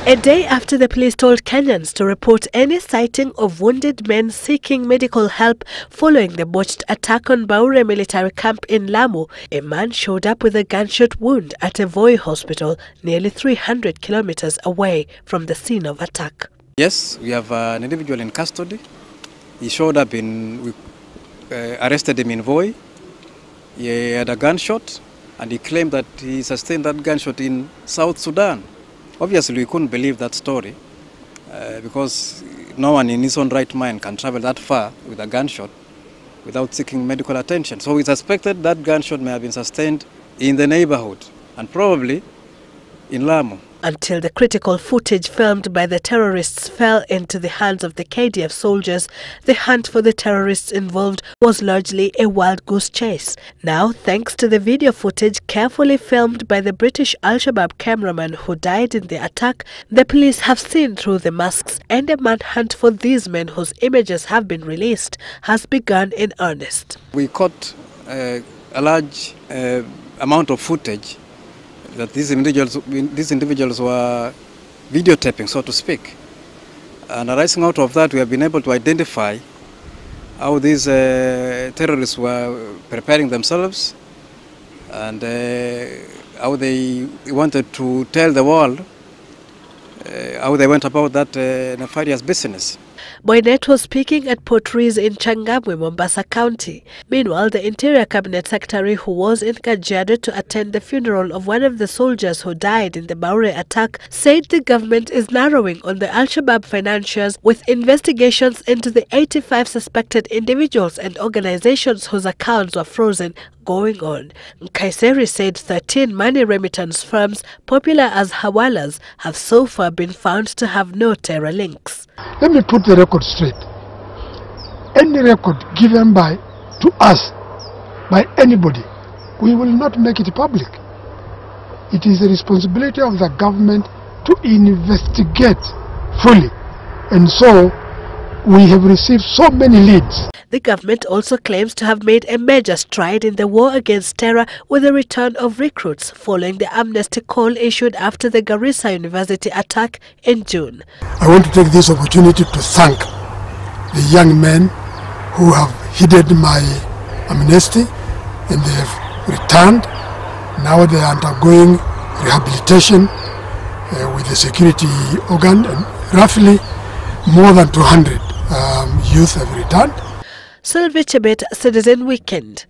A day after the police told Kenyans to report any sighting of wounded men seeking medical help following the botched attack on Baure military camp in Lamu, a man showed up with a gunshot wound at a Voi hospital nearly 300 kilometers away from the scene of attack. Yes, we have an individual in custody. He showed up we arrested him in Voi. He had a gunshot and he claimed that he sustained that gunshot in South Sudan. Obviously, we couldn't believe that story because no one in his own right mind can travel that far with a gunshot without seeking medical attention. So we suspected that gunshot may have been sustained in the neighborhood and probably in Lamu. Until the critical footage filmed by the terrorists fell into the hands of the KDF soldiers, the hunt for the terrorists involved was largely a wild goose chase. Now, thanks to the video footage carefully filmed by the British Al-Shabaab cameraman who died in the attack, the police have seen through the masks, and a manhunt for these men whose images have been released has begun in earnest. We caught a large amount of footage that these individuals were videotaping, so to speak. And arising out of that, we have been able to identify how these terrorists were preparing themselves and how they wanted to tell the world how they went about that nefarious business. Boynet was speaking at Port Reitz in Changamwe, Mombasa County. Meanwhile, the Interior Cabinet Secretary, who was in Kajiado to attend the funeral of one of the soldiers who died in the Baure attack, said the government is narrowing on the Al-Shabaab financiers with investigations into the 85 suspected individuals and organizations whose accounts were frozen going on. Kaiseri said 13 money remittance firms, popular as Hawalas, have so far been found to have no terror links. Let me put the record straight. Any record given to us by anybody, we will not make it public. It is the responsibility of the government to investigate fully. And so, we have received so many leads. The government also claims to have made a major stride in the war against terror with the return of recruits following the amnesty call issued after the Garissa University attack in June. I want to take this opportunity to thank the young men who have heeded my amnesty and they have returned. Now they are undergoing rehabilitation with the security organ, and roughly more than 200 youth have returned. Sylvie Chebet, Citizen Weekend.